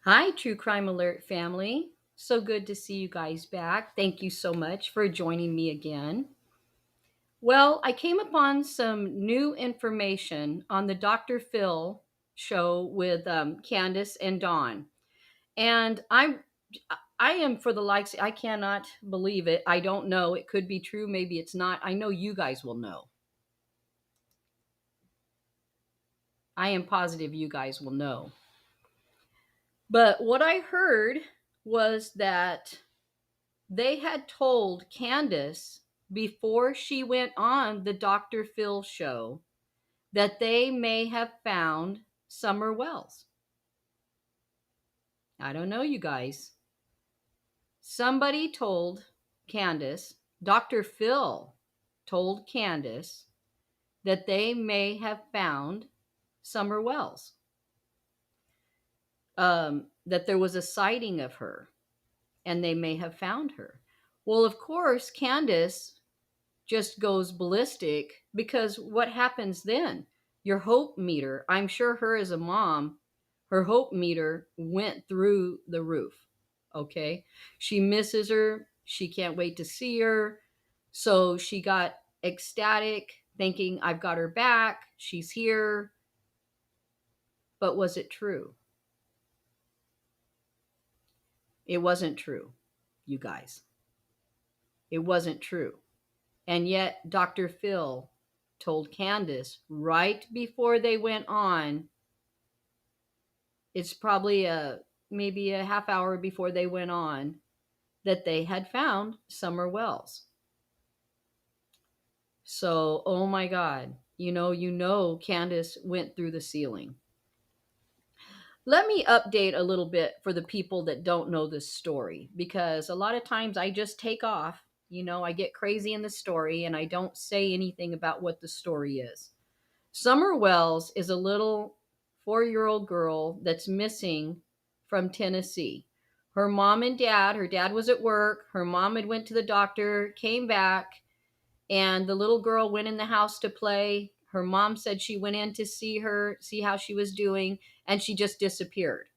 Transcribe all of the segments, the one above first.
Hi, True Crime Alert family. So good to see you guys back. Thank you so much for joining me again. Well, I came upon some new information on the DrPhil show with Candus and Dawn, and I am for the likes. I cannot believe it. I don't know. It could be true. Maybe it's not. I know you guys will know. I am positive you guys will know. But what I heard was that they had told Candus before she went on the DrPhil show that they may have found Summer Wells. I don't know, you guys. Somebody told Candus, DrPhil told Candus that they may have found Summer Wells. That there was a sighting of her and they may have found her. Well, of course, Candus just goes ballistic because what happens then? Your hope meter, I'm sure her as a mom, her hope meter went through the roof. Okay. She misses her. She can't wait to see her. So she got ecstatic, thinking, I've got her back. She's here. But was it true? It wasn't true, you guys. It wasn't true. And yet, DrPhil told Candus right before they went on, it's probably maybe a half hour before they went on, that they had found Summer Wells. So, oh my God, Candus went through the ceiling. Let me update a little bit for the people that don't know this story, because a lot of times I just take off. I get crazy in the story and I don't say anything about what the story is. Summer Wells is a little 4-year old girl that's missing from Tennessee. Her mom and dad, her dad was at work, her mom had went to the doctor, came back, and the little girl went in the house to play. Her mom said she went in to see her, see how she was doing, and she just disappeared.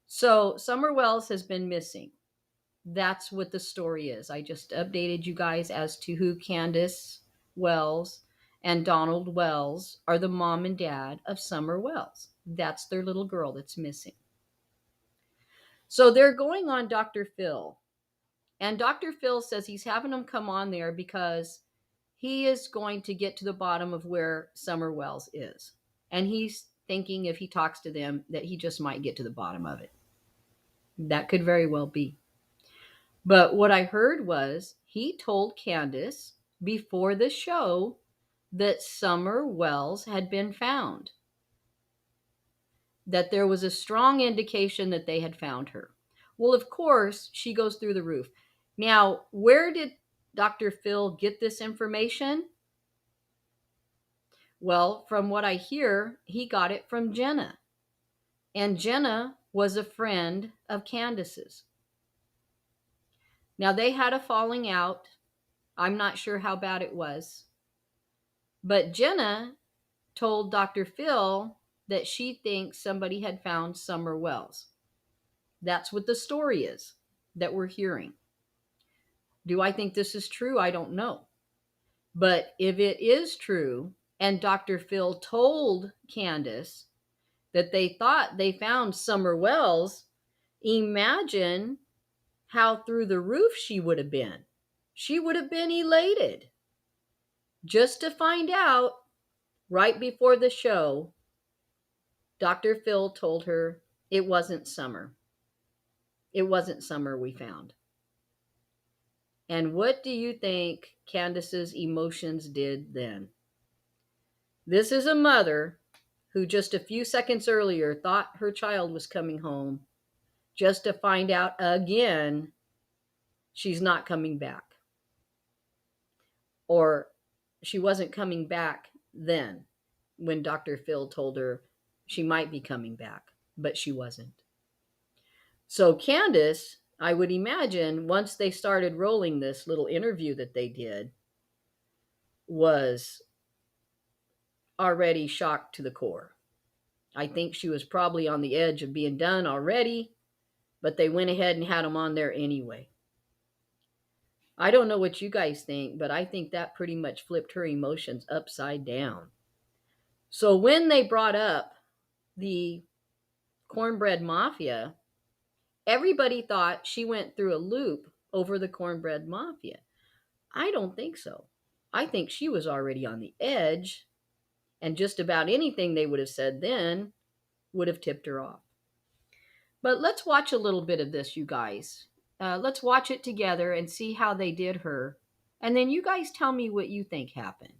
So Summer Wells has been missing. That's what the story is. I just updated you guys as to who Candus Wells and Donald Wells are, the mom and dad of Summer Wells. That's their little girl that's missing. So they're going on DrPhil. And DrPhil says he's having them come on there because he is going to get to the bottom of where Summer Wells is. And he's thinking if he talks to them that he just might get to the bottom of it. That could very well be. But what I heard was he told Candus before the show that Summer Wells had been found, that there was a strong indication that they had found her. Well, of course, she goes through the roof. Now, where did DrPhil get this information? Well, from what I hear, he got it from Jenna. And Jenna was a friend of Candus's. Now, they had a falling out. I'm not sure how bad it was. But Jenna told DrPhil that she thinks somebody had found Summer Wells. That's what the story is that we're hearing. Do I think this is true? I don't know. But if it is true, and DrPhil told Candus that they thought they found Summer Wells, imagine how through the roof she would have been. She would have been elated just to find out right before the show. DrPhil told her it wasn't Summer. It wasn't Summer we found. And what do you think Candus's emotions did then? This is a mother who just a few seconds earlier thought her child was coming home, just to find out again she's not coming back. Or she wasn't coming back then when DrPhil told her she might be coming back, but she wasn't. So Candus, I would imagine, once they started rolling this little interview that they did, was already shocked to the core. I think she was probably on the edge of being done already, but they went ahead and had him on there anyway. I don't know what you guys think, but I think that pretty much flipped her emotions upside down. So when they brought up the cornbread mafia, everybody thought she went through a loop over the cornbread mafia. I don't think so. I think she was already on the edge, and just about anything they would have said then would have tipped her off. But let's watch a little bit of this, you guys. Let's watch it together and see how they did her, and then you guys tell me what you think happened.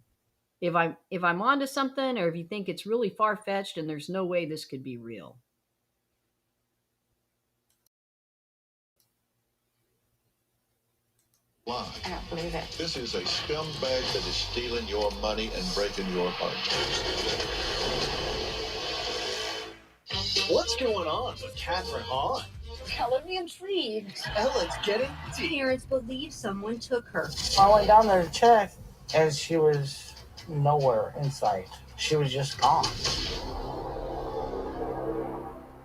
If I'm onto something, or if you think it's really far fetched and there's no way this could be real. Lie. I don't believe it. This is a scumbag that is stealing your money and breaking your heart. What's going on with Catherine Hahn? Color me intrigued. Ellen's getting deep. Parents believe someone took her. I went down there to check, and she was nowhere in sight. She was just gone.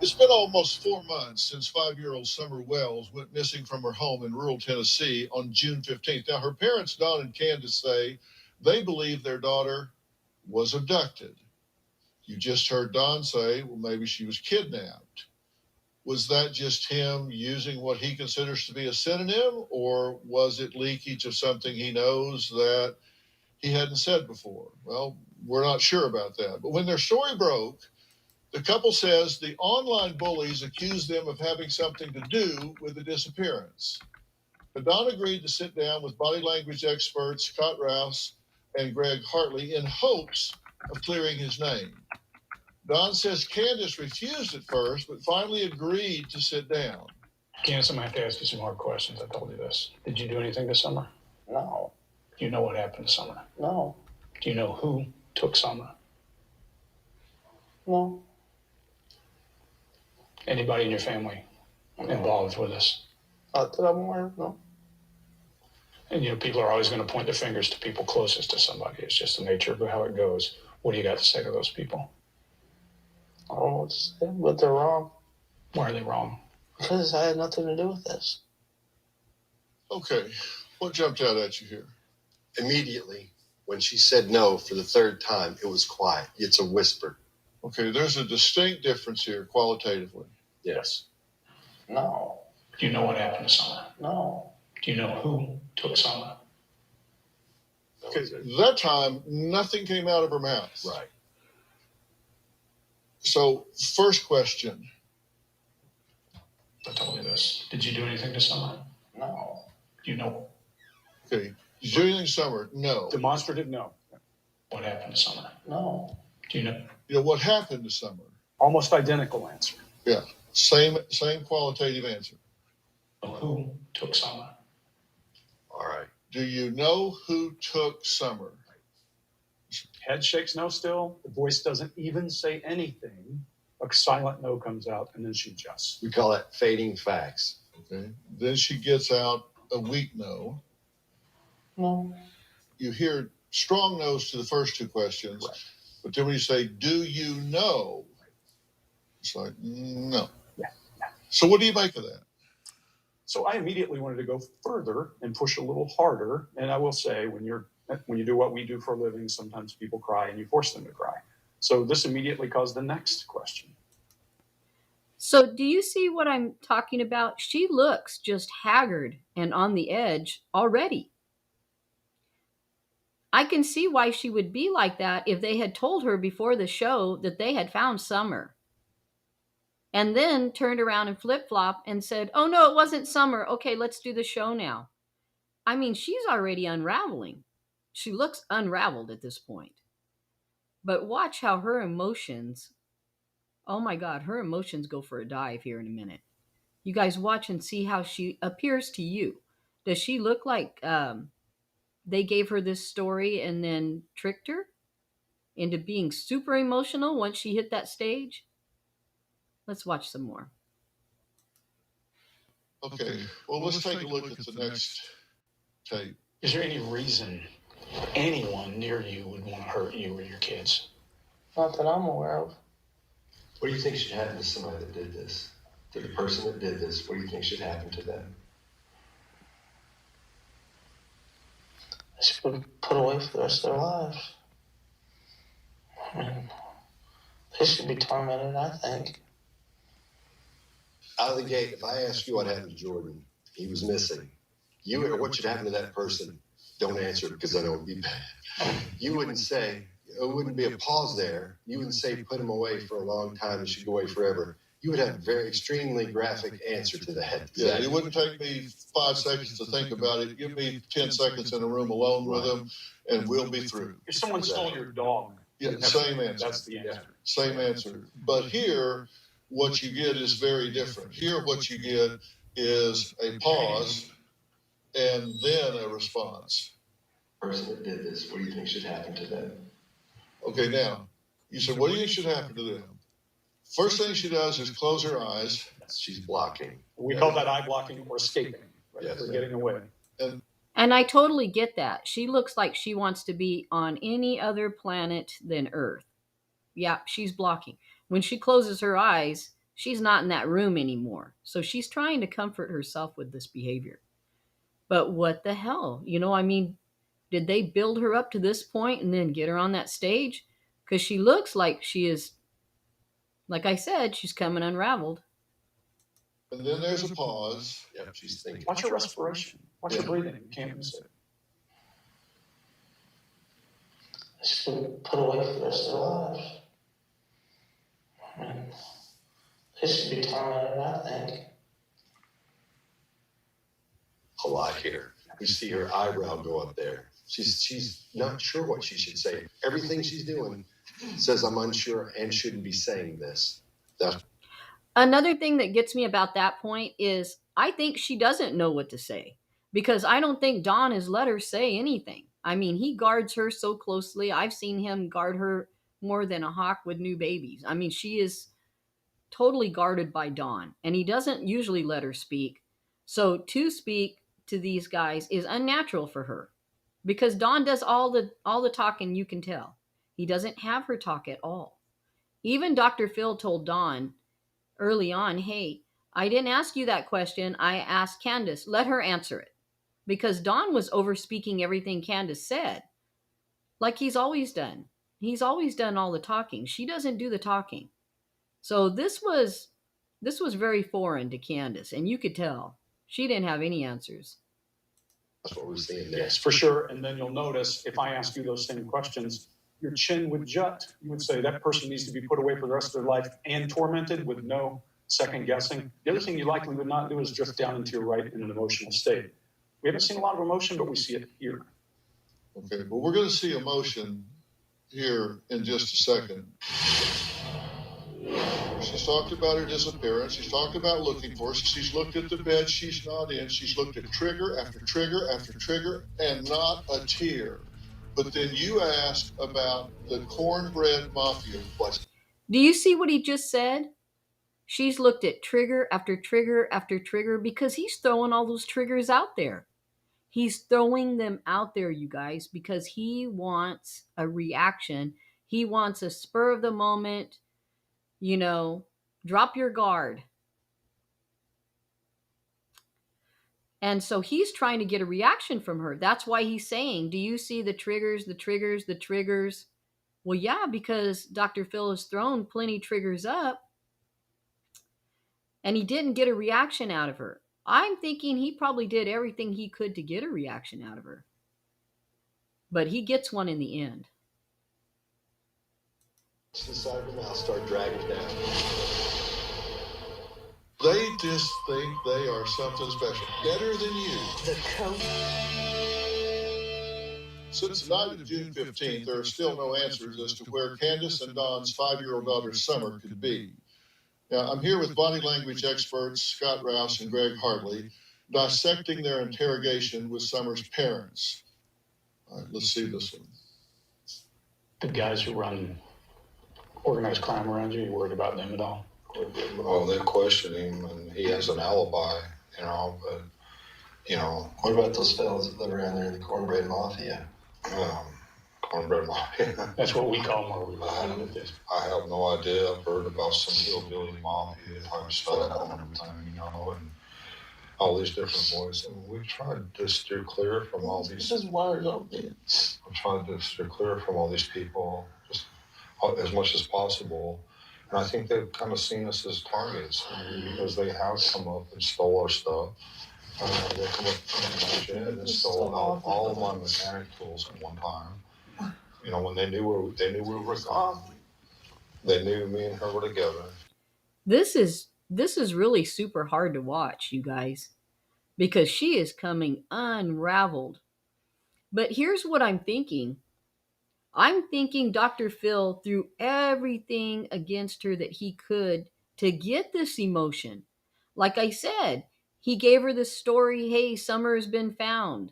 It's been almost 4 months since 5-year-old Summer Wells went missing from her home in rural Tennessee on June 15th. Now, her parents, Don and Candus, say they believe their daughter was abducted. You just heard Don say, well, maybe she was kidnapped. Was that just him using what he considers to be a synonym, or was it leakage of something he knows that he hadn't said before? Well, we're not sure about that. But when their story broke, the couple says the online bullies accused them of having something to do with the disappearance. But Don agreed to sit down with body language experts Scott Rouse and Greg Hartley in hopes of clearing his name. Don says Candus refused at first, but finally agreed to sit down. Candus, I'm going to have to ask you some hard questions. I told you this. Did you do anything this summer? No, Do you know what happened this summer? no, Do you know who took Summer? no. Anybody in your family involved with this? Not that I'm aware of, no. And, people are always going to point their fingers to people closest to somebody. It's just the nature of how it goes. What do you got to say to those people? I don't know what to say, but they're wrong. Why are they wrong? Because I had nothing to do with this. Okay, what jumped out at you here? Immediately, when she said no for the third time, it was quiet. It's a whisper. Okay, there's a distinct difference here qualitatively. Yes. No, Do you know what happened to Summer? no. Do you know who took Summer? Okay, that time, nothing came out of her mouth. Right. So, first question. I told you this. Did you do anything to Summer? No. Do you know Okay, did you do anything Summer? No. demonstrative? No. What happened to Summer? No. Do you know? You know, what happened to Summer? Almost identical answer. Yeah, same qualitative answer. Who took Summer? All right. Do you know who took Summer? Head shakes no still. The voice doesn't even say anything. A silent no comes out, and then she adjusts. We call that fading facts. Okay, then she gets out a weak no. No. You hear strong no's to the first two questions, Right. but then when you say, do you know? It's like, no. Yeah. So what do you make of that? So I immediately wanted to go further and push a little harder. And I will say, when you do what we do for a living, sometimes people cry and you force them to cry. So this immediately caused the next question. So, do you see what I'm talking about? She looks just haggard and on the edge already. I can see why she would be like that if they had told her before the show that they had found Summer. And then turned around and flip-flop and said, oh no, it wasn't Summer. Okay, let's do the show now. I mean, she's already unraveling. She looks unraveled at this point. But watch how her emotions, oh my God, her emotions go for a dive here in a minute. You guys watch and see how she appears to you. Does she look like they gave her this story and then tricked her into being super emotional once she hit that stage? Let's watch some more. Okay, well, let's take a look at the next tape. Is there any reason anyone near you would want to hurt you or your kids? Not that I'm aware of. What do you think should happen to somebody that did this? To the person that did this, what do you think should happen to them? They should be put away for the rest of their lives. I mean, they should be tormented, I think. Out of the gate, if I ask you what happened to Jordan, he was missing. You or what should happen to that person, don't answer it because I know it would be bad. You wouldn't say, it wouldn't be a pause there. You wouldn't say put him away for a long time, he should go away forever. You would have a very extremely graphic answer to that. Yeah, it wouldn't take me 5 seconds to think about it. Give me 10 seconds in a room alone with him, and we'll be through. If someone stole your dog, Yeah, same answer. that's the answer. Same answer. But here, what you get is very different. Here, what you get is a pause and then a response. The person that did this, what do you think should happen to them? Okay, now, you said, what do you think should happen to them? First thing she does is close her eyes. She's blocking. We call that eye blocking or escaping, right? Yes. Or getting away. And I totally get that. She looks like she wants to be on any other planet than Earth. Yeah, she's blocking. When she closes her eyes, she's not in that room anymore. So she's trying to comfort herself with this behavior. But what the hell? I mean, did they build her up to this point and then get her on that stage? Because she looks like she is, like I said, she's coming unraveled. And then there's a pause. Yep, she's thinking. Watch your respiration. Watch your breathing. You can't miss it. They should be put away for the rest of their lives. I mean, they should be tormented, I think. A lot here. You see her eyebrow go up there. She's not sure what she should say. Everything she's doing says I'm unsure and shouldn't be saying this. That's Another thing that gets me about that point is I think she doesn't know what to say because I don't think Don has let her say anything. I mean, he guards her so closely. I've seen him guard her more than a hawk with new babies. I mean, she is totally guarded by Don, and he doesn't usually let her speak. So to speak to these guys is unnatural for her because Don does all the talking, you can tell. He doesn't have her talk at all. Even DrPhil told Don early on, hey, I didn't ask you that question. I asked Candus. Let her answer it. Because Don was overspeaking everything Candus said, like he's always done. He's always done all the talking. She doesn't do the talking. So this was very foreign to Candus, and you could tell she didn't have any answers. what we're seeing there. Yes, for sure. And then you'll notice if I ask you those same questions, your chin would jut. You would say that person needs to be put away for the rest of their life and tormented with no second guessing. The other thing you likely would not do is drift down into your right in an emotional state. We haven't seen a lot of emotion, but we see it here. Okay, but we're going to see emotion here in just a second. She's talked about her disappearance. She's talked about looking for us. She's looked at the bed she's not in. She's looked at trigger after trigger after trigger and not a tear. But then you asked about the cornbread mafia. Do you see what he just said? She's looked at trigger after trigger after trigger because he's throwing all those triggers out there. He's throwing them out there, you guys, because he wants a reaction. He wants a spur of the moment, drop your guard. And so he's trying to get a reaction from her. That's why he's saying, do you see the triggers, the triggers, the triggers? Well, yeah, because DrPhil has thrown plenty triggers up and he didn't get a reaction out of her. I'm thinking he probably did everything he could to get a reaction out of her. But he gets one in the end. The side of the mouth start dragging down. They just think they are something special. Better than you. The coat. Since the night of June 15th, there are still no answers as to where Candus and Don's 5-year-old daughter Summer could be. Now, I'm here with body language experts Scott Rouse and Greg Hartley, dissecting their interrogation with Summer's parents. All right, let's see this one. The guys who run organized crime around you worried about them at all? Oh, they question him, and he has an alibi, but, What about those fellas that live around there in the cornbread mafia? cornbread mafia. That's what we call them where we live with this. I have no idea. I've heard about some hillbilly mafia type stuff and everything, you know, and all these different boys. And we've tried to steer clear from all these. This wires up there. We've tried to steer clear from all these people just as much as possible. And I think they've kind of seen us as targets because they have come up and stole our stuff. They come up to my shed and stole all of my mechanic tools at one time. You know, when they knew we were gone. They knew me and her were together. This is really super hard to watch, you guys, because she is coming unraveled. But here's what I'm thinking. I'm thinking DrPhil threw everything against her that he could to get this emotion. Like I said, he gave her the story, hey, Summer has been found.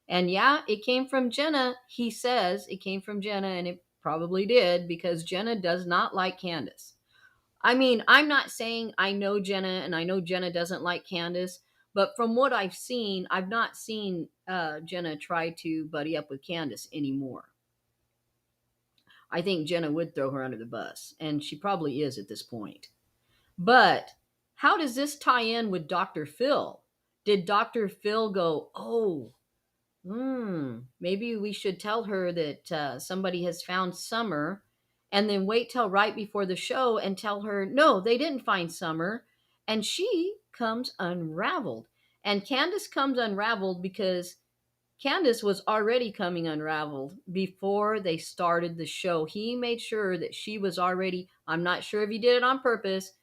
And yeah, it came from Jenna. He says it came from Jenna, and it probably did because Jenna does not like Candus. I mean, I'm not saying I know Jenna and I know Jenna doesn't like Candus, but from what I've seen, I've not seen Jenna try to buddy up with Candus anymore. I think Jenna would throw her under the bus, and she probably is at this point. But how does this tie in with DrPhil? Did DrPhil go, oh, maybe we should tell her that somebody has found Summer, and then wait till right before the show and tell her, no, they didn't find Summer. And she comes unraveled. And Candus comes unraveled because Candus was already coming unraveled before they started the show. He made sure that she was already, I'm not sure if he did it on purpose,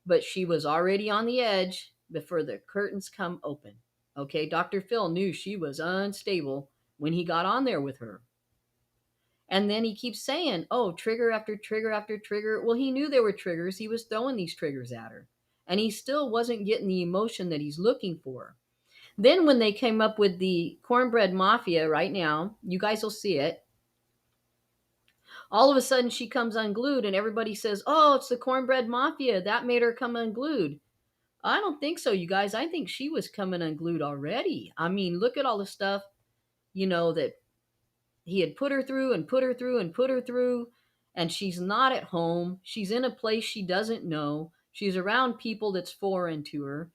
but she was already on the edge before the curtains come open. Okay, DrPhil knew she was unstable when he got on there with her. And then he keeps saying, oh, trigger after trigger after trigger. Well, he knew there were triggers. He was throwing these triggers at her. And he still wasn't getting the emotion that he's looking for. Then when they came up with the cornbread mafia right now, you guys will see it. All of a sudden she comes unglued and everybody says, oh, it's the cornbread mafia. That made her come unglued. I don't think so, you guys. I think she was coming unglued already. I mean, look at all the stuff, that he had put her through and put her through and put her through. And she's not at home. She's in a place she doesn't know. She's around people that's foreign to her.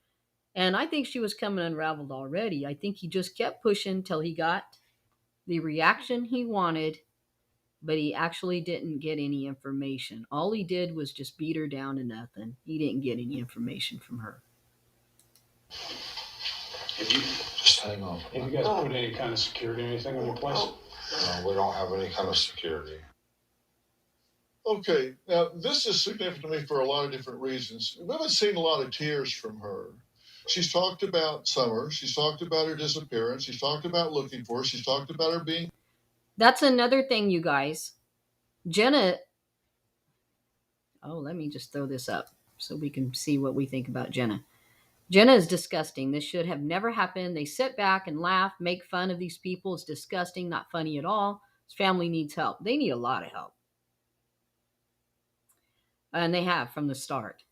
And I think she was coming unraveled already. I think he just kept pushing till he got the reaction he wanted, but he actually didn't get any information. All he did was just beat her down to nothing. He didn't get any information from her. If you just hang on. Have you guys put any kind of security or anything on your place? No, we don't have any kind of security. Okay, now this is significant to me for a lot of different reasons. We haven't seen a lot of tears from her. She's talked about Summer. She's talked about her disappearance. She's talked about looking for her. She's talked about her being. That's another thing, you guys. Jenna. Oh, let me just throw this up so we can see what we think about Jenna. Jenna is disgusting. This should have never happened. They sit back and laugh, make fun of these people. It's disgusting, not funny at all. His family needs help. They need a lot of help. And they have from the start.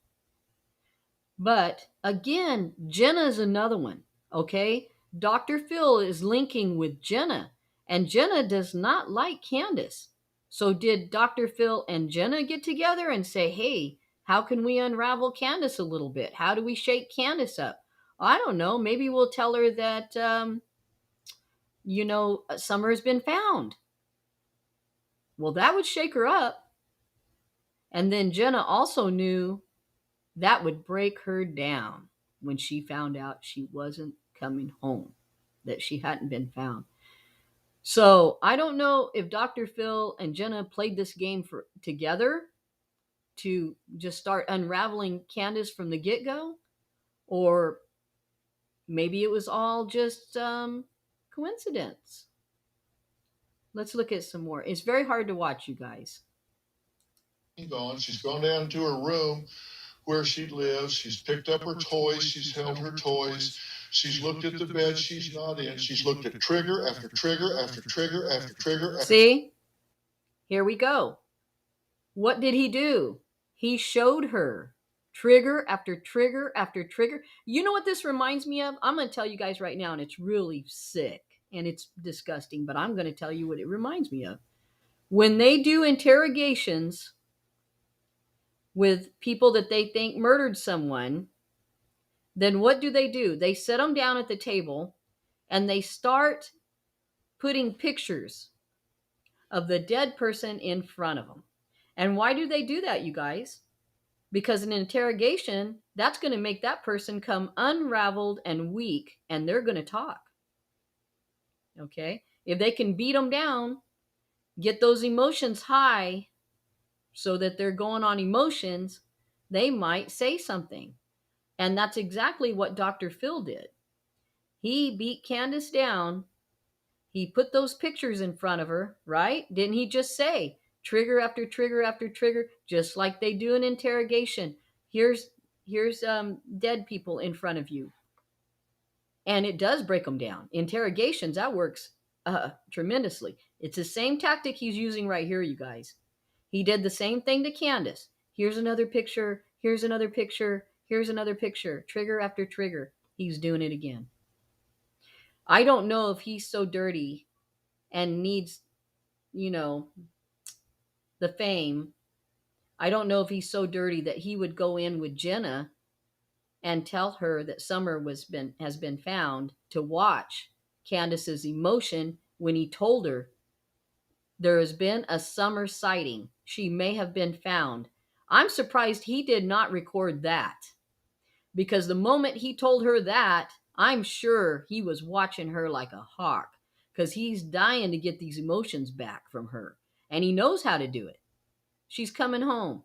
But again, Jenna is another one, okay? DrPhil is linking with Jenna, and Jenna does not like Candus. So did DrPhil and Jenna get together and say, hey, how can we unravel Candus a little bit? How do we shake Candus up? I don't know. Maybe we'll tell her that, Summer has been found. Well, that would shake her up. And then Jenna also knew that would break her down when she found out she wasn't coming home, that she hadn't been found. So I don't know if DrPhil and Jenna played this game together to just start unraveling Candus from the get-go, or maybe it was all just coincidence. Let's look at some more. It's very hard to watch, you guys. Gone. She's gone down to her room where she lives. She's picked up her toys. She's held her toys. She's looked at the bed she's not in. She's looked at trigger after trigger after trigger after trigger. See? Here we go. What did he do? He showed her trigger after trigger after trigger. You know what this reminds me of? I'm going to tell you guys right now, and it's really sick and it's disgusting, but I'm going to tell you what it reminds me of. When they do interrogations with people that they think murdered someone, then what do? They sit them down at the table and they start putting pictures of the dead person in front of them. And why do they do that, you guys? Because in an interrogation, that's going to make that person come unraveled and weak, and they're going to talk. Okay? If they can beat them down, get those emotions high so that they're going on emotions, they might say something. And that's exactly what DrPhil did. He beat Candus down. He put those pictures in front of her, right? Didn't he just say trigger after trigger after trigger, just like they do in interrogation? Here's dead people in front of you, and it does break them down. Interrogations, that works tremendously. It's the same tactic he's using right here, you guys. He did the same thing to Candus. Here's another picture. Here's another picture. Here's another picture. Trigger after trigger. He's doing it again. I don't know if he's so dirty and needs, you know, the fame. I don't know if he's so dirty that he would go in with Jenna and tell her that Summer has been found to watch Candus's emotion when he told her there has been a Summer sighting. She may have been found. I'm surprised he did not record that, because the moment he told her that, I'm sure he was watching her like a hawk, because he's dying to get these emotions back from her, and he knows how to do it. She's coming home.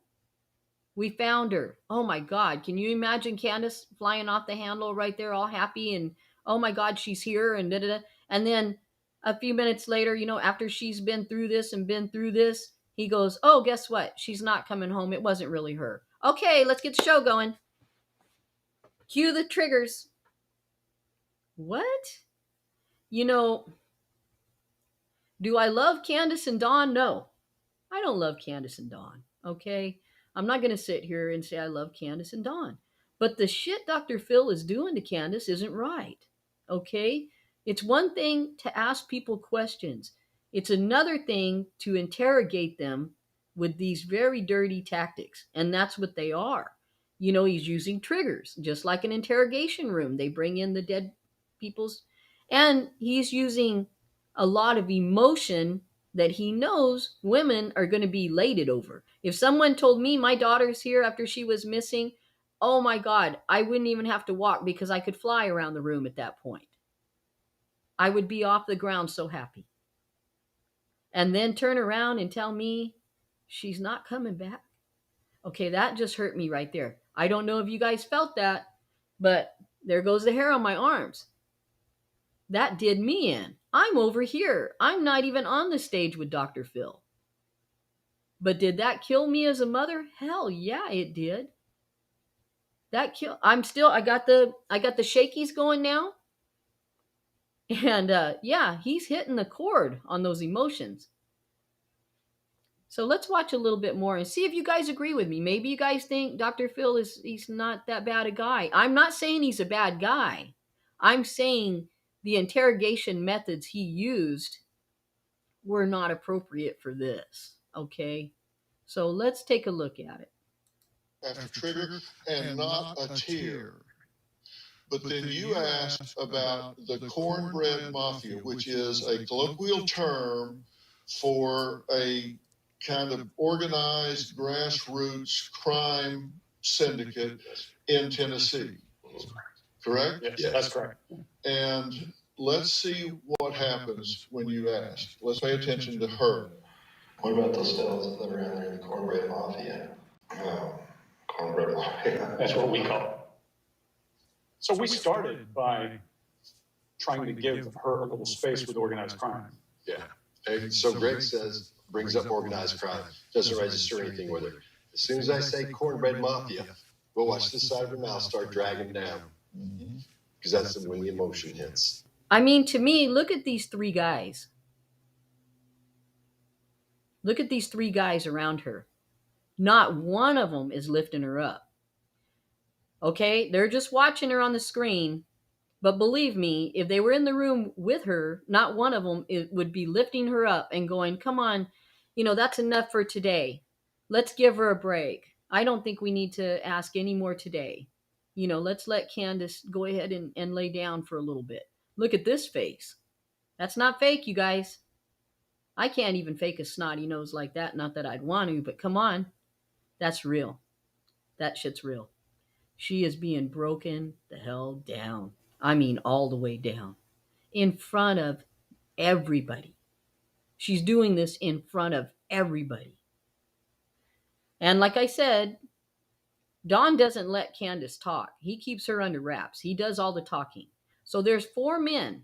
We found her. Oh my God. Can you imagine Candus flying off the handle right there, all happy, and oh my God, she's here, and da da da. And then a few minutes later, after she's been through this and been through this, he goes, oh, guess what? She's not coming home. It wasn't really her. Okay, let's get the show going. Cue the triggers. What? Do I love Candus and Dawn? No, I don't love Candus and Dawn. Okay? I'm not going to sit here and say I love Candus and Dawn. But the shit DrPhil is doing to Candus isn't right. Okay? It's one thing to ask people questions. It's another thing to interrogate them with these very dirty tactics. And that's what they are. He's using triggers, just like an interrogation room. They bring in the dead people's, and he's using a lot of emotion that he knows women are going to be elated over. If someone told me my daughter's here after she was missing, oh my God, I wouldn't even have to walk, because I could fly around the room at that point. I would be off the ground so happy. And then turn around and tell me she's not coming back. Okay, that just hurt me right there. I don't know if you guys felt that, but there goes the hair on my arms. That did me in. I'm over here. I'm not even on the stage with DrPhil. But did that kill me as a mother? Hell yeah, it did. I got the shakies going now. And yeah, he's hitting the chord on those emotions. So let's watch a little bit more and see if you guys agree with me. Maybe you guys think DrPhil he's not that bad a guy. I'm not saying he's a bad guy. I'm saying the interrogation methods he used were not appropriate for this. Okay? So let's take a look at it. After trigger, and not a tear. But then you asked about the cornbread mafia, which is a colloquial term for a kind of organized grassroots crime syndicate in Tennessee. Correct? Yes, that's correct. And let's see what happens when you ask. Let's pay attention to her. What about those fellas that are in there in the cornbread mafia? Cornbread mafia. That's what we call it. So we started by trying to give her a little space with organized crime. Yeah. So Greg brings up organized crime, doesn't register anything with her. As soon as I say cornbread mafia, we'll watch the side of her mouth start dragging down. Because that's when the emotion hits. I mean, to me, look at these three guys. Look at these three guys around her. Not one of them is lifting her up. Okay? They're just watching her on the screen. But believe me, if they were in the room with her, not one of them would be lifting her up and going, come on, That's enough for today. Let's give her a break. I don't think we need to ask any more today. Let's let Candus go ahead and lay down for a little bit. Look at this face. That's not fake, you guys. I can't even fake a snotty nose like that. Not that I'd want to, but come on. That's real. That shit's real. She is being broken the hell down. I mean, all the way down. In front of everybody. She's doing this in front of everybody. And like I said, Don doesn't let Candus talk. He keeps her under wraps. He does all the talking. So there's 4 men.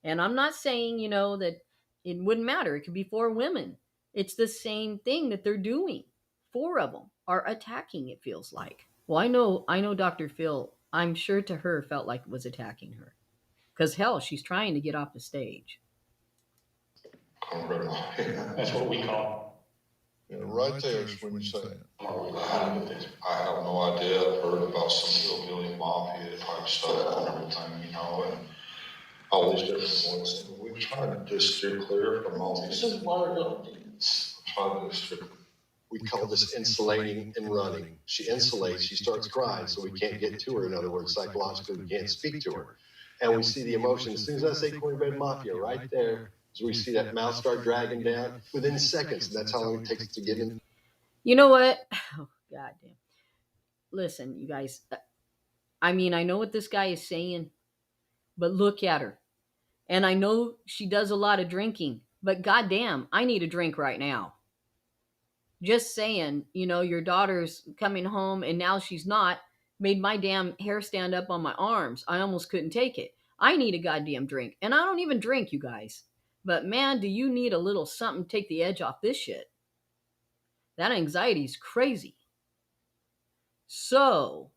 And I'm not saying, that it wouldn't matter. It could be 4 women. It's the same thing that they're doing. 4 of them are attacking, it feels like. Well, I know DrPhil, I'm sure to her felt like it was attacking her. Because hell, she's trying to get off the stage. That's what we call. Right there is when you say it. I have no idea. I've heard about some hillbilly mafia type stuff and everything, and all these different voices. We try to just steer clear from all these. We call this insulating and running. She insulates, she starts crying, so we can't get to her. In other words, psychologically, we can't speak to her. And we see the emotion. As soon as I say cornbread mafia, right there, as we see that mouth start dragging down within seconds. And that's how long it takes to get in. You know what? Oh, goddamn. Listen, you guys. I mean, I know what this guy is saying, but look at her. And I know she does a lot of drinking, but goddamn, I need a drink right now. Just saying, your daughter's coming home and now she's not, made my damn hair stand up on my arms. I almost couldn't take it. I need a goddamn drink. And I don't even drink, you guys. But man, do you need a little something to take the edge off this shit. That anxiety's crazy. So,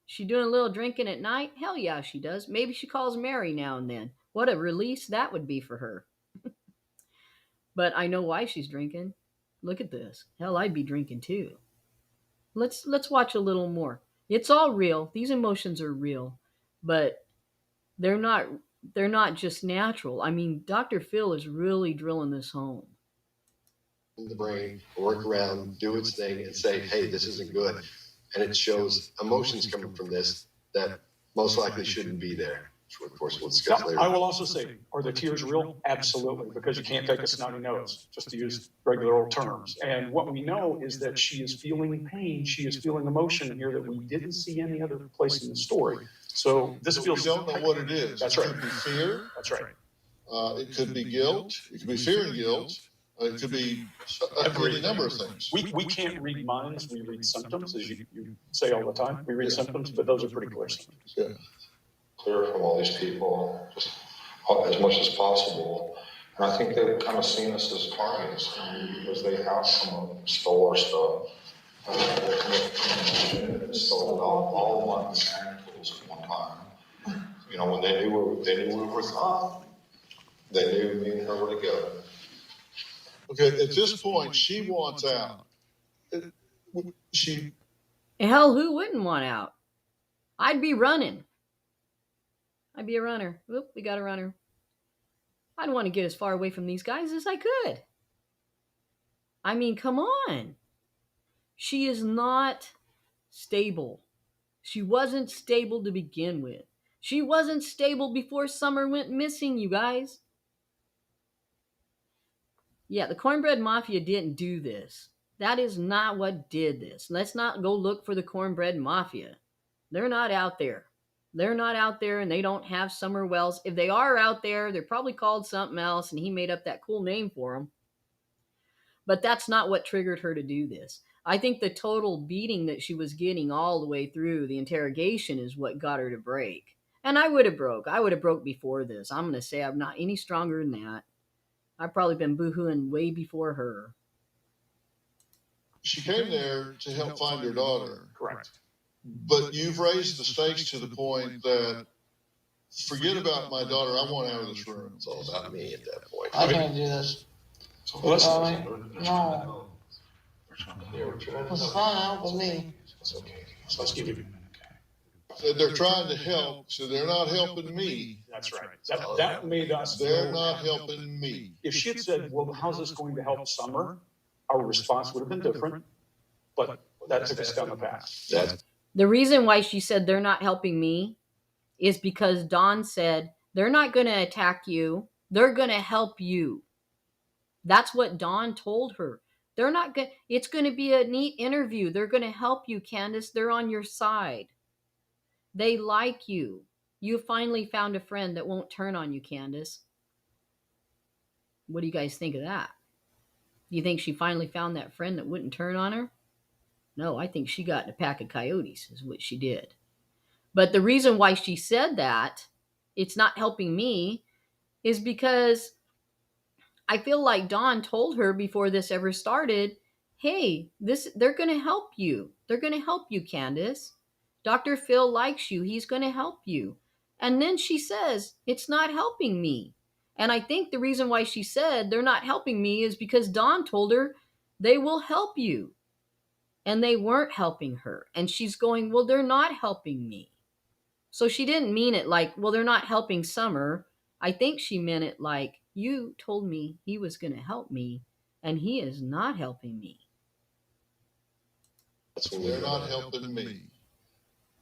she doing a little drinking at night? Hell yeah, she does. Maybe she calls Mary now and then. What a release that would be for her. But I know why she's drinking. Look at this. Hell, I'd be drinking too. Let's watch a little more. It's all real. These emotions are real, but they're not just natural. I mean, DrPhil is really drilling this home. The brain, work around, do its thing, and say, hey, this isn't good. And it shows emotions coming from this that most likely shouldn't be there. Which, of course, we'll discuss later. I will also say, are the tears real? Absolutely, because you can't take a snotty nose, just to use regular old terms. And what we know is that she is feeling pain, she is feeling emotion here that we didn't see any other place in the story. So this feels. We don't know what it is. That's it right. Could be fear. That's right. It could be guilt. It could be fear and guilt. It could be any number of things. We can't read minds, we read symptoms, as you say all the time. We read symptoms, but those are pretty clear symptoms. Yeah. Clear from all these people, just as much as possible. And I think they've kind of seen us as targets because they have come up and stole our stuff. They stole all of my mechanicals at one time. When they knew we were thought, they knew me and her were together. Okay, at this point, she wants out. Hell, who wouldn't want out? I'd be running. I'd be a runner. Oop, we got a runner. I'd want to get as far away from these guys as I could. I mean, come on. She is not stable. She wasn't stable to begin with. She wasn't stable before Summer went missing, you guys. Yeah, the Cornbread Mafia didn't do this. That is not what did this. Let's not go look for the Cornbread Mafia. They're not out there. They're not out there, and they don't have Summer Wells. If they are out there, they're probably called something else, and he made up that cool name for them. But that's not what triggered her to do this. I think the total beating that she was getting all the way through the interrogation is what got her to break. And I would have broke. I would have broke before this. I'm going to say I'm not any stronger than that. I've probably been boohooing way before her. She came there to help find her daughter. Correct. But you've raised the stakes to the point that forget about my daughter. I want out of this room. It's all about me at that point. I can't do this. Well, let's, No. It's fine out with me. it's okay. So let's give you a minute, okay? they're trying to help, so they're not helping me. That's right. That made us. They're not helping me. If she had said, well, how's this going to help Summer? Our response would have been different, but that took us down the path. The reason why she said they're not helping me is because Dawn said they're not going to attack you. They're going to help you. That's what Dawn told her. They're not going. It's going to be a neat interview. They're going to help you, Candus. They're on your side. They like you. You finally found a friend that won't turn on you, Candus. What do you guys think of that? Do you think she finally found that friend that wouldn't turn on her? No, I think she got in a pack of coyotes is what she did. But the reason why she said that, it's not helping me, is because I feel like Dawn told her before this ever started, hey, they're going to help you. They're going to help you, Candus. DrPhil likes you. He's going to help you. And then she says, it's not helping me. And I think the reason why she said they're not helping me is because Dawn told her they will help you. And they weren't helping her. And she's going, well, they're not helping me. So she didn't mean it like, well, they're not helping Summer. I think she meant it like, you told me he was going to help me, and he is not helping me. They're not helping me.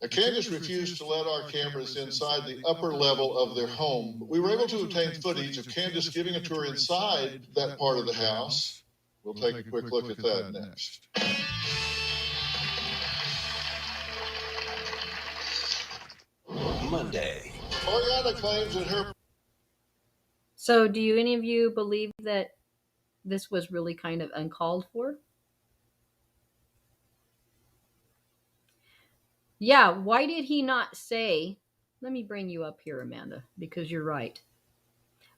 Now, Candus refused to let our cameras inside the upper level of their home, but we were able to obtain footage of Candus giving a tour inside that part of the house. We'll take a quick look at that next. Monday. Oriana claims that her... So do you any of you believe that this was really kind of uncalled for? Yeah, why did he not say, let me bring you up here, Amanda, because you're right.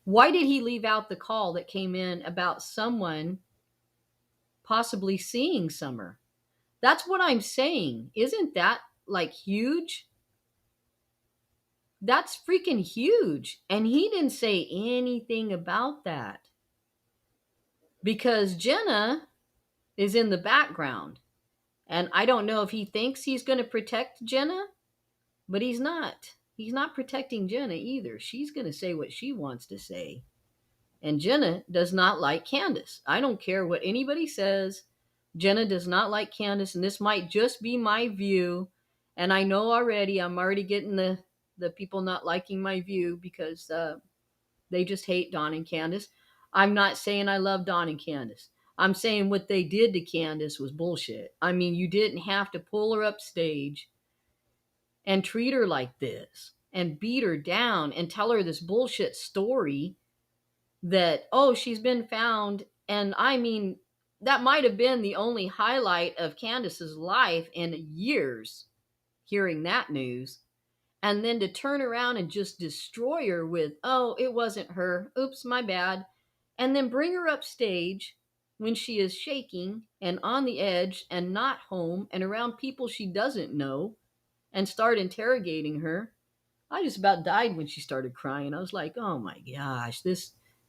Why did he leave out the call that came in about someone possibly seeing Summer? That's what I'm saying. Isn't that like huge? That's freaking huge. And he didn't say anything about that. Because Jenna is in the background. And I don't know if he thinks he's going to protect Jenna, but he's not. He's not protecting Jenna either. She's going to say what she wants to say. And Jenna does not like Candus. I don't care what anybody says. Jenna does not like Candus, and this might just be my view. And I know already, I'm already getting the people not liking my view because they just hate Dawn and Candus. I'm not saying I love Dawn and Candus. I'm saying what they did to Candus was bullshit. I mean, you didn't have to pull her upstage and treat her like this and beat her down and tell her this bullshit story that, oh, she's been found. And I mean, that might have been the only highlight of Candus's life in years, hearing that news. And then to turn around and just destroy her with, oh, it wasn't her. Oops, my bad. And then bring her upstage when she is shaking and on the edge and not home and around people she doesn't know and start interrogating her. I just about died when she started crying. I was like, oh my gosh,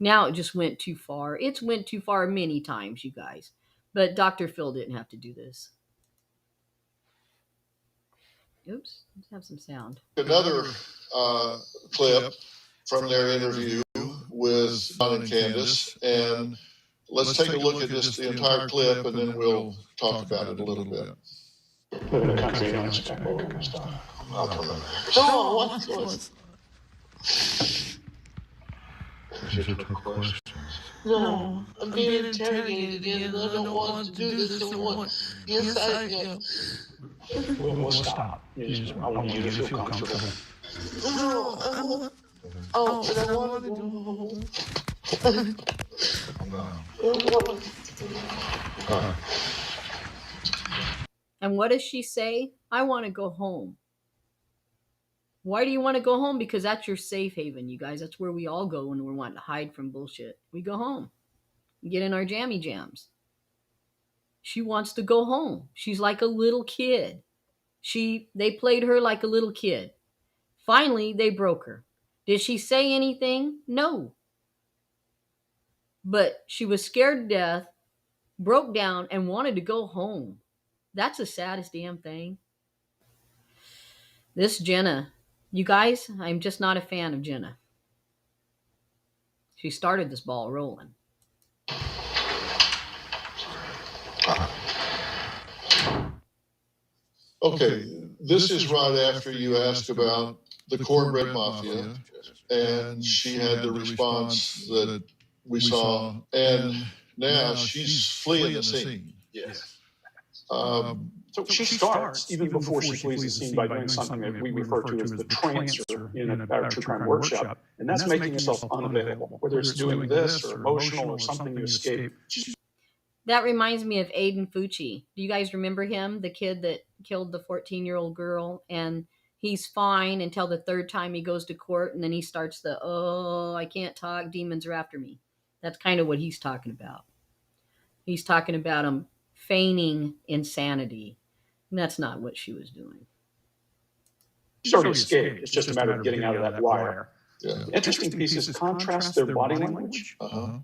now it just went too far. It's went too far many times, you guys. But DrPhil didn't have to do this. Oops, let's have some sound. Another clip from their interview with Dawn and Candus, and let's take a look at just the entire clip, and then we'll talk about it a little bit. Live in a country, you don't expect that kind of stuff. I'll come in. No, what? These are tough questions. No, I'm being interrogated again. I don't want to do this anymore. Yes, I am. We'll stop. I want you to feel comfortable. No, I want. Oh, and I want to go home. I'm down. And what does she say? I want to go home. Why do you want to go home? Because that's your safe haven, you guys. That's where we all go when we're wanting to hide from bullshit. We go home. We get in our jammy jams. She wants to go home. She's like a little kid. They played her like a little kid. Finally, they broke her. Did she say anything? No. But she was scared to death, broke down, and wanted to go home. That's the saddest damn thing. This Jenna, you guys, I'm just not a fan of Jenna. She started this ball rolling. Okay, this is right after you asked about the cornbread mafia, and she had the response that we saw, and now she's fleeing the scene. Yes. So she starts even before she flees the scene by doing something that we refer to as the transfer in a true crime workshop, and that's making yourself unavailable, whether it's doing this or emotional or something to escape. That reminds me of Aiden Fucci. Do you guys remember him? The kid that killed the 14-year-old girl, and he's fine until the third time he goes to court, and then he starts the, oh, I can't talk, demons are after me. That's kind of what he's talking about. He's talking about him feigning insanity. And that's not what she was doing. She's already escaped. It's just a matter of getting out of that wire. Yeah. The interesting piece is contrast their body language.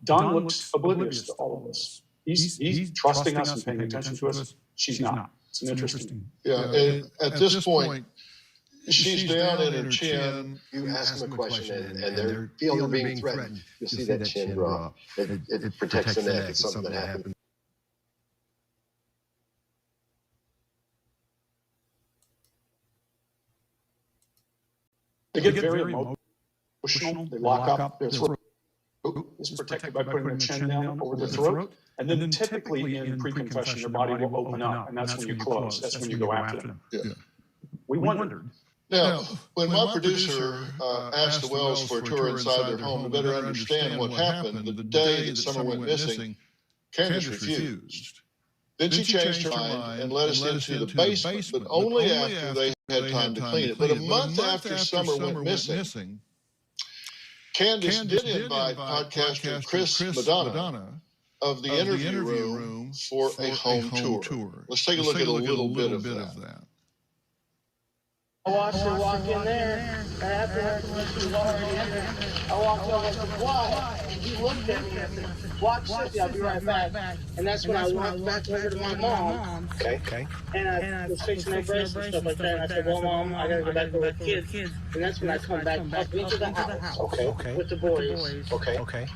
Don looks oblivious to all of this. He's trusting us and paying attention to us. She's not. It's an interesting. Yeah, and at this point, she's down in her chin. You ask them a question and they feel they're being threatened. You'll see that chin drop. It protects the neck. It's something that happened. They get very emotional. They lock up. Their throat is protected by putting their chin down over their throat. And then typically in pre-confession, their body will open up, and that's when you close. That's when you go after them. Yeah. We wondered. Now, when my producer asked the Wells for a tour inside their home to better understand what happened the day that Summer went missing, Candus refused. Then she changed her mind and let us into the basement, but only after they had time to clean it. But a month after Summer went missing, Candus did invite podcaster Chris Madonna of the interview room for a home tour. Let's take a look at a little bit of that. I watched her walk in there, and after her, she was already in there. I walked over and said, why? And he looked at me and said, watch Cynthia, I'll be right back. And that's when I walked back over to my mom. Okay. And I was fixing my braces and stuff like that. And I said, well, Mom, I gotta go back over with the kids. And that's when I come back up into the house. Okay. With the boys. Okay.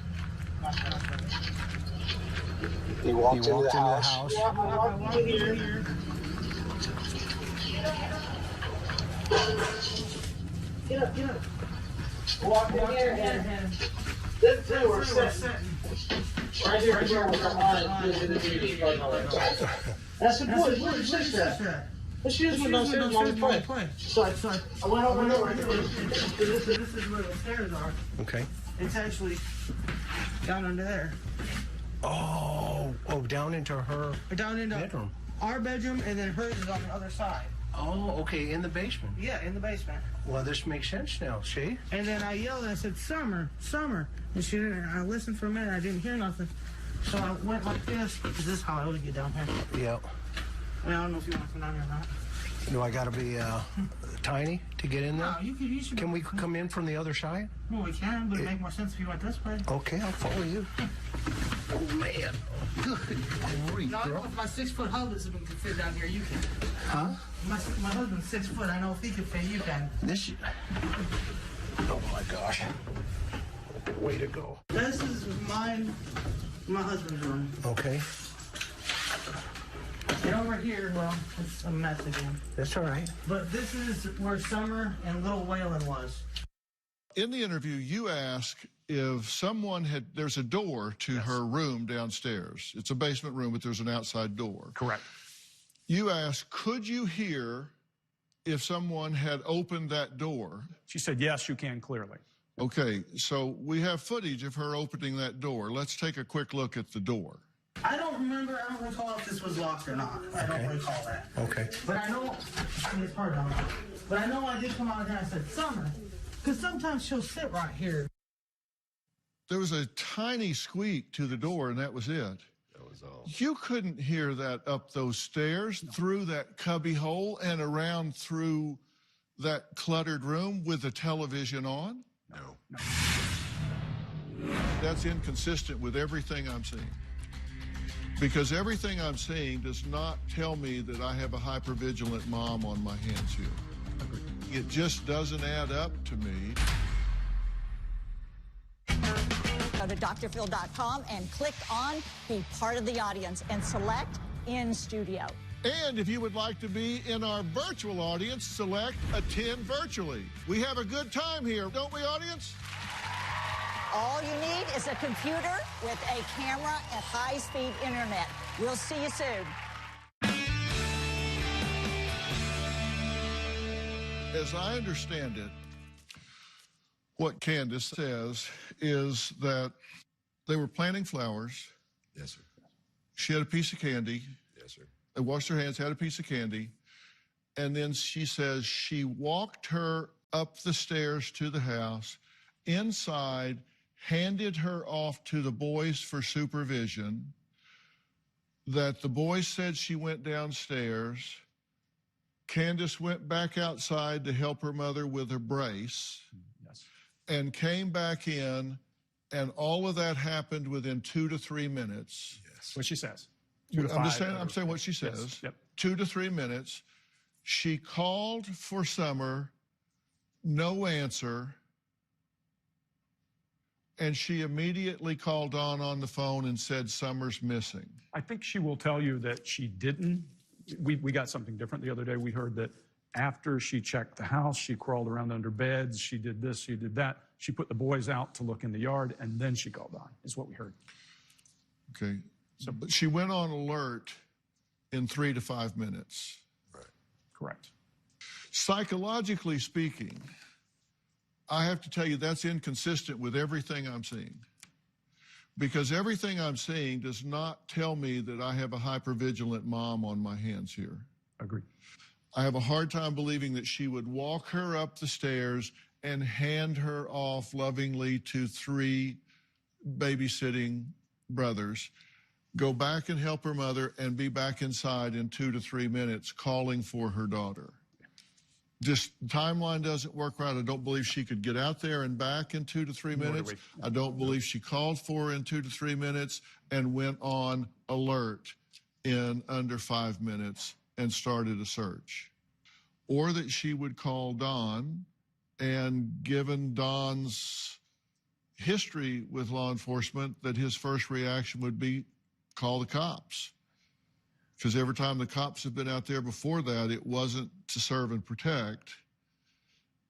You walked into the house. Yeah, I walked in here. Get up. Walk in here and this is where we're sitting. Right here with our eyes to the TV. That's the boys. Where's your sister at? Well, she just went downstairs, Mom, to play. So I went over here. This is where the stairs are. Okay. It's actually down under there. Oh, down into her bedroom. Our bedroom, and then hers is on the other side. Oh, okay, in the basement. Yeah, in the basement. Well, this makes sense now, see? And then I yelled and I said, Summer. And she didn't. I listened for a minute. I didn't hear nothing. So I went like this. This is how I would get down here. Yeah. I don't know if you want to come down here or not. Do I got to be tiny to get in there? No, you should. Can we come in from the other side? Well, we can, but it'd make more sense if you went this way. Okay, I'll follow you. Oh, man. Good grief, No, girl. if my 6-foot husband can fit down here, you can. Huh? My husband's 6 foot. I know if he can fit, you can. Oh, my gosh. Way to go. This is my husband's room. Okay. And over here, well, it's a mess again. That's all right. But this is where Summer and Little Waylon was. In the interview, you ask if someone there's a door to her room downstairs. It's a basement room, but there's an outside door. Correct. You ask, could you hear if someone had opened that door? She said, yes, you can clearly. Okay, so we have footage of her opening that door. Let's take a quick look at the door. I don't recall if this was locked or not. I don't recall that. Okay. But I know, it's hard on. But I know I did come out here and I said, Summer, because sometimes she'll sit right here. There was a tiny squeak to the door, and that was it. That was all. You couldn't hear that up those stairs, through that cubby hole, and around through that cluttered room with the television on? No. That's inconsistent with everything I'm seeing. Because everything I'm seeing does not tell me that I have a hypervigilant mom on my hands here. It just doesn't add up to me. Go to DrPhil.com and click on Be Part of the Audience and select In Studio. And if you would like to be in our virtual audience, select Attend Virtually. We have a good time here, don't we, audience? All you need is a computer with a camera and high-speed internet. We'll see you soon. As I understand it, what Candus says is that they were planting flowers. Yes, sir. She had a piece of candy. Yes, sir. They washed their hands, had a piece of candy. And then she says she walked her up the stairs to the house, inside, handed her off to the boys for supervision, that the boys said she went downstairs. Candus went back outside to help her mother with her brace. Yes. And came back in, and all of that happened within 2 to 3 minutes. Yes. What she says. I'm saying what she says. Yes. Yep. 2 to 3 minutes. She called for Summer, no answer. And she immediately called Dawn on the phone and said, Summer's missing. I think she will tell you that she didn't. We got something different the other day. We heard that after she checked the house, she crawled around under beds, she did this, she did that. She put the boys out to look in the yard, and then she called on, is what we heard. Okay. But she went on alert in 3 to 5 minutes. Right. Correct. Psychologically speaking, I have to tell you that's inconsistent with everything I'm seeing. Because everything I'm seeing does not tell me that I have a hypervigilant mom on my hands here. Agreed. I have a hard time believing that she would walk her up the stairs and hand her off lovingly to 3 babysitting brothers, go back and help her mother, and be back inside in 2 to 3 minutes calling for her daughter. Just timeline doesn't work right. I don't believe she could get out there and back in 2 to 3 minutes. I don't believe she called for her in 2 to 3 minutes and went on alert in under 5 minutes and started a search. Or that she would call Don, and given Don's history with law enforcement, that his first reaction would be call the cops. Because every time the cops have been out there before that, it wasn't to serve and protect.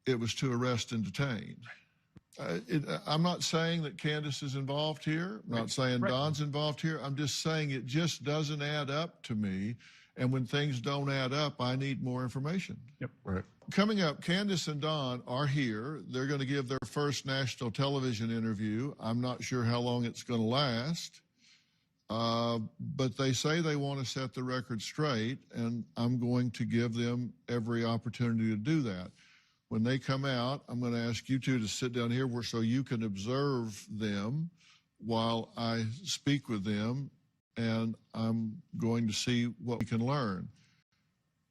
It was to arrest and detain. I'm not saying that Candus is involved here. I'm not saying Don's involved here. I'm just saying it just doesn't add up to me. And when things don't add up, I need more information. Yep. Right. Coming up, Candus and Don are here. They're going to give their first national television interview. I'm not sure how long it's going to last. But they say they want to set the record straight, and I'm going to give them every opportunity to do that. When they come out, I'm going to ask you two to sit down here so you can observe them while I speak with them, and I'm going to see what we can learn.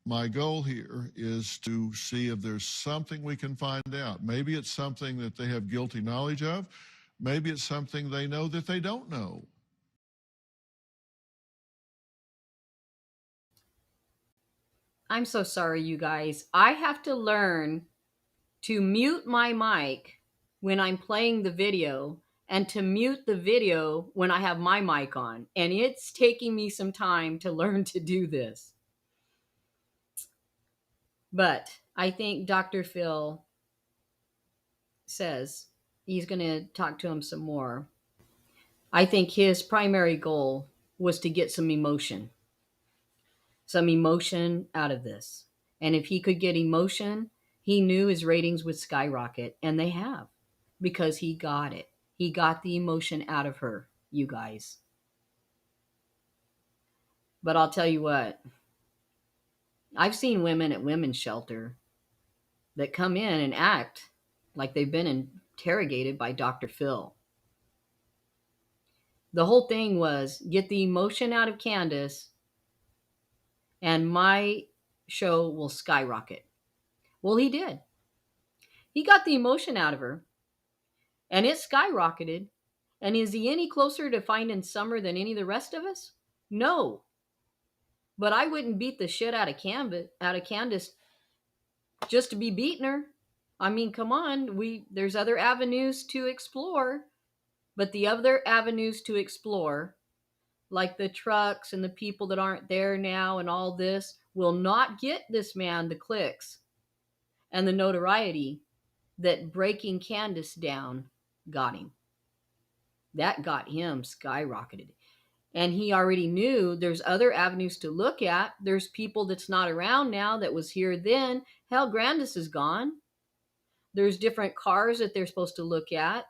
My goal here is to see if there's something we can find out. Maybe it's something that they have guilty knowledge of. Maybe it's something they know that they don't know. I'm so sorry, you guys. I have to learn to mute my mic when I'm playing the video and to mute the video when I have my mic on. And it's taking me some time to learn to do this. But I think DrPhil says he's going to talk to him some more. I think his primary goal was to get some emotion out of this. And if he could get emotion, he knew his ratings would skyrocket. And they have, because he got it. He got the emotion out of her, you guys. But I'll tell you what, I've seen women at women's shelter that come in and act like they've been interrogated by DrPhil. The whole thing was get the emotion out of Candus and my show will skyrocket. Well, he did. He got the emotion out of her and it skyrocketed. And is he any closer to finding Summer than any of the rest of us? No. But I wouldn't beat the shit out of Candus just to be beating her. I mean, come on, there's other avenues to explore, but the other avenues to explore, like the trucks and the people that aren't there now and all this, will not get this man the clicks and the notoriety that breaking Candus down got him. That got him skyrocketed. And he already knew there's other avenues to look at. There's people that's not around now that was here then. Hell, Grandis is gone. There's different cars that they're supposed to look at.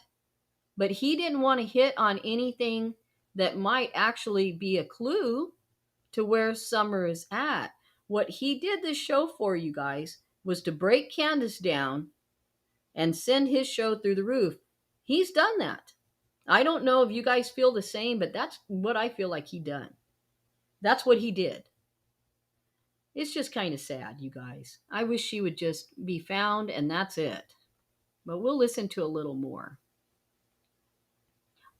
But he didn't want to hit on anything that might actually be a clue to where Summer is at. What he did this show for, you guys, was to break Candus down and send his show through the roof. He's done that. I don't know if you guys feel the same, but that's what I feel like he done. That's what he did. It's just kind of sad, you guys. I wish she would just be found and that's it. But we'll listen to a little more.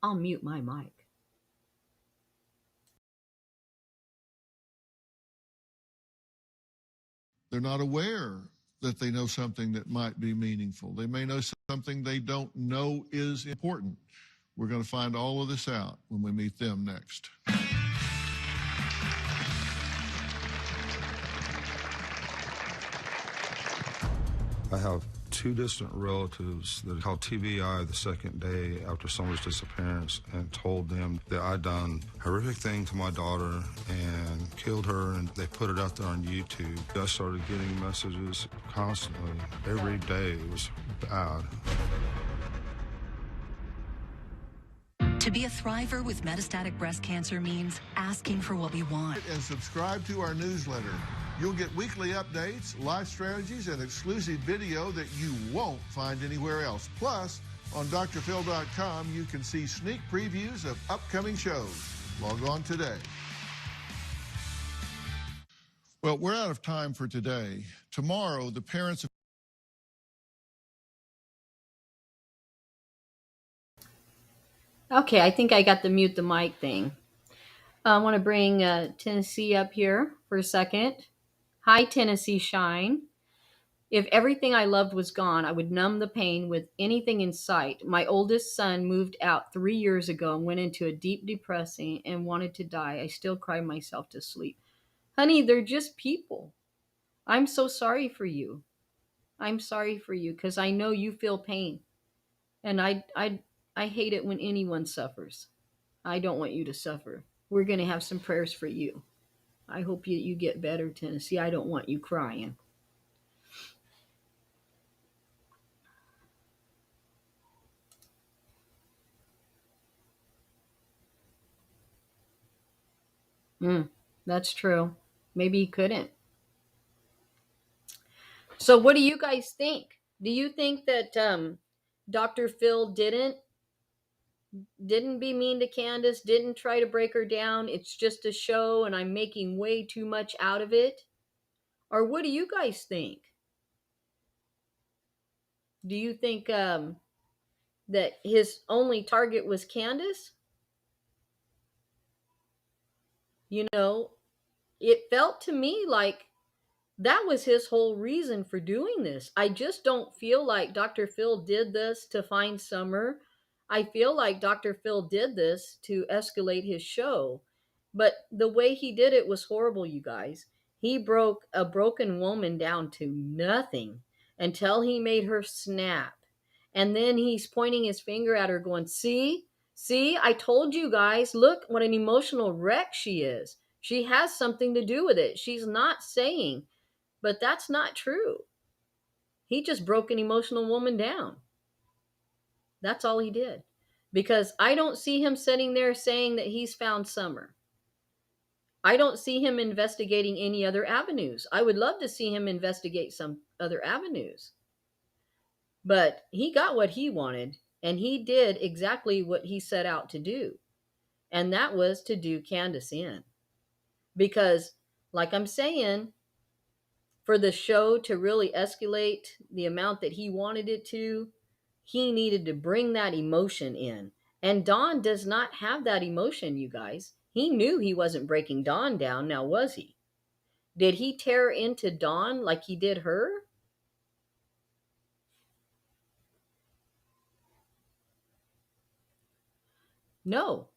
I'll mute my mic. They're not aware that they know something that might be meaningful. They may know something they don't know is important. We're going to find all of this out when we meet them next. I have two distant relatives that called TBI the second day after Summer's disappearance and told them that I'd done a horrific thing to my daughter and killed her, and they put it out there on YouTube. I started getting messages constantly. Every day. It was bad. To be a thriver with metastatic breast cancer means asking for what we want. And subscribe to our newsletter. You'll get weekly updates, life strategies, and exclusive video that you won't find anywhere else. Plus, on DrPhil.com, you can see sneak previews of upcoming shows. Log on today. Well, we're out of time for today. Tomorrow, the parents of Okay, I think I got the mute the mic thing. I want to bring Tennessee up here for a second. Hi, Tennessee Shine. If everything I loved was gone, I would numb the pain with anything in sight. My oldest son moved out 3 years ago and went into a deep depression and wanted to die. I still cry myself to sleep. Honey, they're just people. I'm so sorry for you. I'm sorry for you because I know you feel pain. And I hate it when anyone suffers. I don't want you to suffer. We're going to have some prayers for you. I hope you get better, Tennessee. I don't want you crying. That's true. Maybe he couldn't. So what do you guys think? Do you think that DrPhil didn't be mean to Candus, didn't try to break her down? It's just a show and I'm making way too much out of it? Or what do you guys think? Do you think that his only target was Candus? You know, it felt to me like that was his whole reason for doing this. I just don't feel like DrPhil did this to find Summer. I feel like DrPhil did this to escalate his show. But the way he did it was horrible, you guys. He broke a broken woman down to nothing until he made her snap. And then he's pointing his finger at her going, see, I told you guys, look what an emotional wreck she is. She has something to do with it. She's not saying, but that's not true. He just broke an emotional woman down. That's all he did. Because I don't see him sitting there saying that he's found Summer. I don't see him investigating any other avenues. I would love to see him investigate some other avenues. But he got what he wanted, and he did exactly what he set out to do. And that was to do Candus in. Because, like I'm saying, for the show to really escalate the amount that he wanted it to, he needed to bring that emotion in. And Dawn does not have that emotion, you guys. He knew he wasn't breaking Dawn down, now was he? Did he tear into Dawn like he did her? No,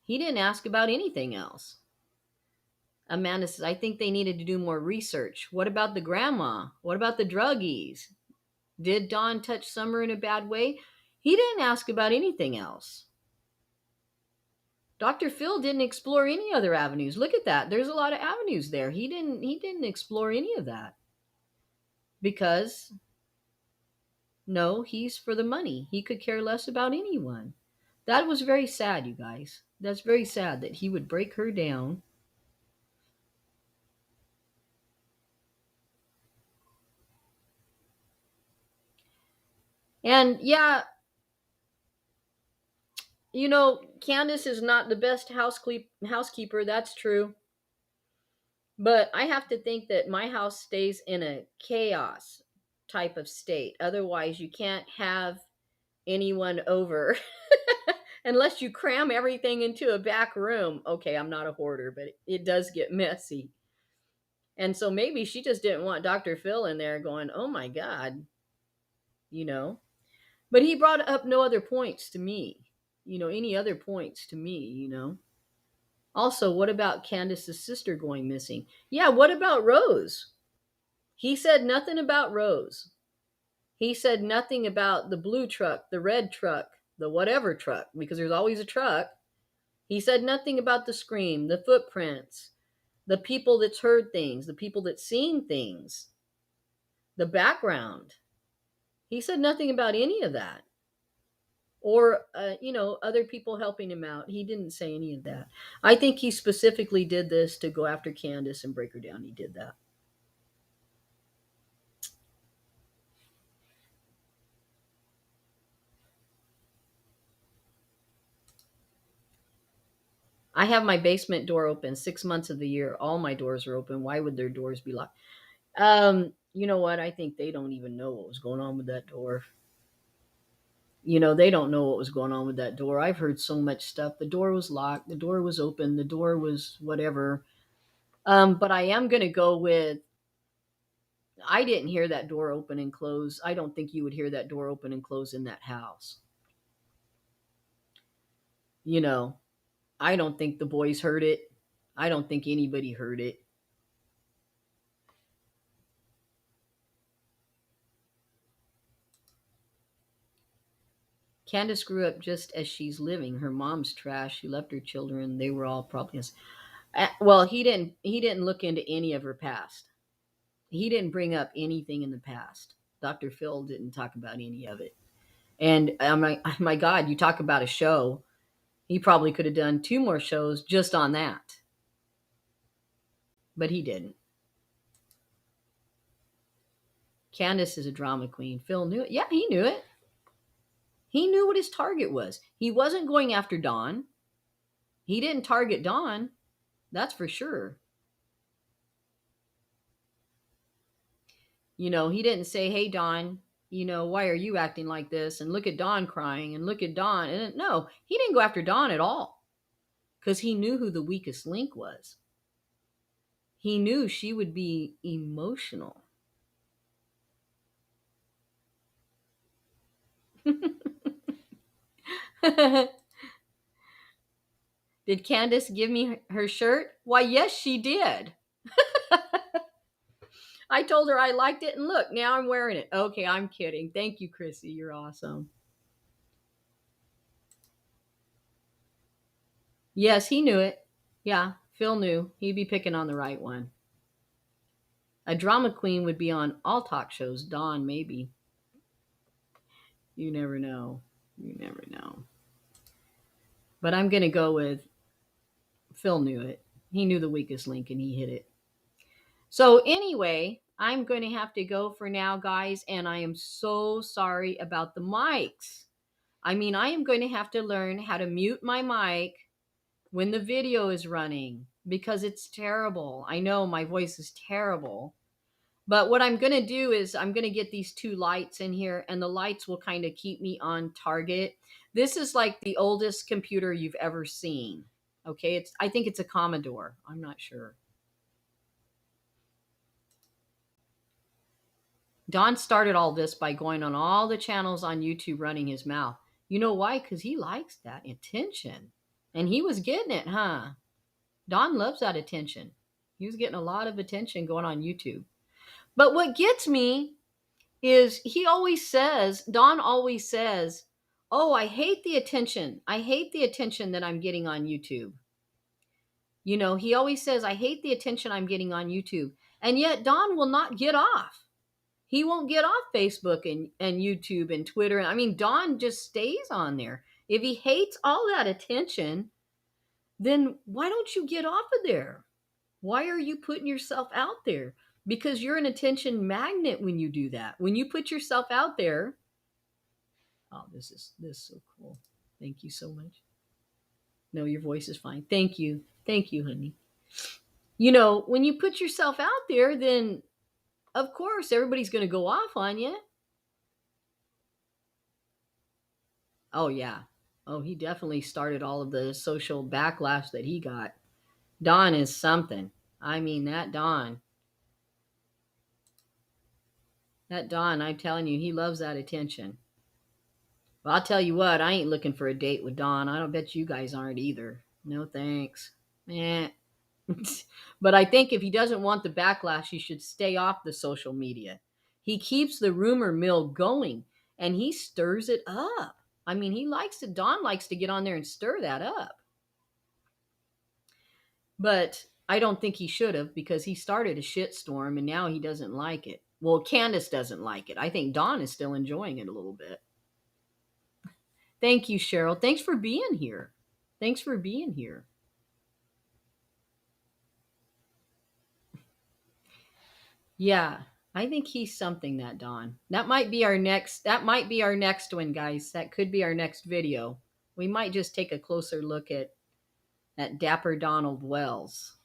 he didn't ask about anything else. Amanda says, I think they needed to do more research. What about the grandma? What about the druggies? Did Don touch Summer in a bad way? He didn't ask about anything else. Dr. Phil didn't explore any other avenues. Look at that. There's a lot of avenues there. He didn't explore any of that. Because no, he's for the money. He could care less about anyone. That was very sad, you guys. That's very sad that he would break her down. And yeah, Candus is not the best housekeeper. That's true. But I have to think that my house stays in a chaos type of state. Otherwise, you can't have anyone over unless you cram everything into a back room. Okay, I'm not a hoarder, but it does get messy. And so maybe she just didn't want Dr. Phil in there going, oh my God, you know. But he brought up no other points to me, any other points to me. Also, what about Candace's sister going missing? Yeah, what about Rose? He said nothing about Rose. He said nothing about the blue truck, the red truck, the whatever truck, because there's always a truck. He said nothing about the scream, the footprints, the people that's heard things, the people that's seen things, the background. He said nothing about any of that. Or, other people helping him out. He didn't say any of that. I think he specifically did this to go after Candace and break her down. He did that. I have my basement door open 6 months of the year. All my doors are open. Why would their doors be locked? You know what? I think they don't even know what was going on with that door. They don't know what was going on with that door. I've heard so much stuff. The door was locked. The door was open. The door was whatever. But I am going to go with, I didn't hear that door open and close. I don't think you would hear that door open and close in that house. You know, I don't think the boys heard it. I don't think anybody heard it. Candace grew up just as she's living. Her mom's trash. She left her children. They were all probably. Well, he didn't. He didn't look into any of her past. He didn't bring up anything in the past. Dr. Phil didn't talk about any of it. And I'm like, oh my God, you talk about a show. He probably could have done 2 more shows just on that. But he didn't. Candace is a drama queen. Phil knew it. Yeah, he knew it. He knew what his target was. He wasn't going after Dawn. He didn't target Dawn. That's for sure. He didn't say, hey, Dawn, why are you acting like this? And look at Dawn crying and look at Dawn. And no, he didn't go after Dawn at all because he knew who the weakest link was. He knew she would be emotional. Did Candace give me her shirt? Why, yes, she did. I told her I liked it, and look, now I'm wearing it. Okay, I'm kidding. Thank you, Chrissy. You're awesome. Yes, he knew it. Yeah, Phil knew. He'd be picking on the right one. A drama queen would be on all talk shows. Dawn, maybe. You never know. You never know. But I'm going to go with Phil knew it. He knew the weakest link and he hit it. So, anyway, I'm going to have to go for now, guys. And I am so sorry about the mics. I mean, I am going to have to learn how to mute my mic when the video is running because it's terrible. I know my voice is terrible. But what I'm going to do is I'm going to get these 2 lights in here and the lights will kind of keep me on target. This is like the oldest computer you've ever seen. Okay, I think it's a Commodore. I'm not sure. Don started all this by going on all the channels on YouTube running his mouth. You know why? Because he likes that attention. And he was getting it, huh? Don loves that attention. He was getting a lot of attention going on YouTube. But what gets me is Don always says, oh, I hate the attention. I hate the attention that I'm getting on YouTube. You know, he always says, I hate the attention I'm getting on YouTube. And yet Don will not get off. He won't get off Facebook and YouTube and Twitter. I mean, Don just stays on there. If he hates all that attention, then why don't you get off of there? Why are you putting yourself out there? Because you're an attention magnet when you do that. When you put yourself out there, oh, this is so cool. Thank you so much. No, your voice is fine. Thank you. Thank you, honey. You know, when you put yourself out there, then of course everybody's going to go off on you. Oh, yeah. Oh, he definitely started all of the social backlash that he got. Don is something. I mean, that Don, I'm telling you, he loves that attention. Well, I'll tell you what, I ain't looking for a date with Don. I don't bet you guys aren't either. No thanks. Eh. But I think if he doesn't want the backlash, he should stay off the social media. He keeps the rumor mill going and he stirs it up. I mean, Don likes to get on there and stir that up. But I don't think he should have, because he started a shitstorm and now he doesn't like it. Well, Candus doesn't like it. I think Don is still enjoying it a little bit. Thank you, Cheryl. Thanks for being here. Thanks for being here. Yeah, I think he's something, that Don. That might be our next one, guys. That could be our next video. We might just take a closer look at Dapper Donald Wells.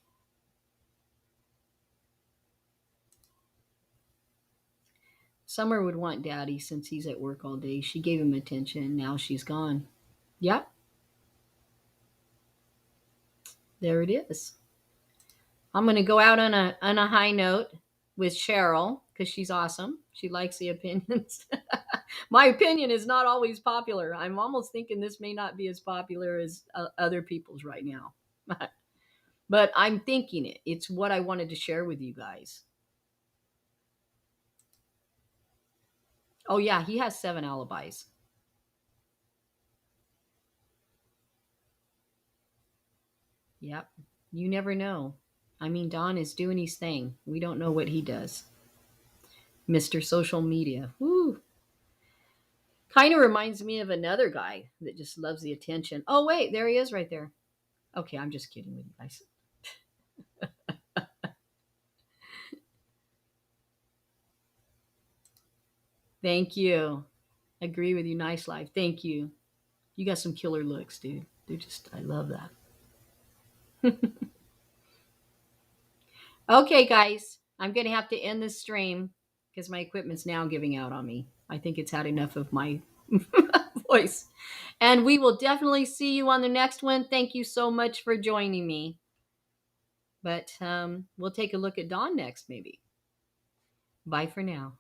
Summer would want Daddy since he's at work all day. She gave him attention. Now she's gone. Yep. There it is. I'm going to go out on a high note with Cheryl because she's awesome. She likes the opinions. My opinion is not always popular. I'm almost thinking this may not be as popular as other people's right now. But I'm thinking it. It's what I wanted to share with you guys. Oh, yeah, he has 7 alibis. Yep. You never know. I mean, Don is doing his thing. We don't know what he does. Mr. Social Media. Woo. Kind of reminds me of another guy that just loves the attention. Oh, wait, there he is right there. Okay, I'm just kidding with you guys. Thank you. Agree with you. Nice life. Thank you. You got some killer looks, dude. I love that. Okay, guys. I'm going to have to end this stream because my equipment's now giving out on me. I think it's had enough of my voice. And we will definitely see you on the next one. Thank you so much for joining me. But we'll take a look at Dawn next, maybe. Bye for now.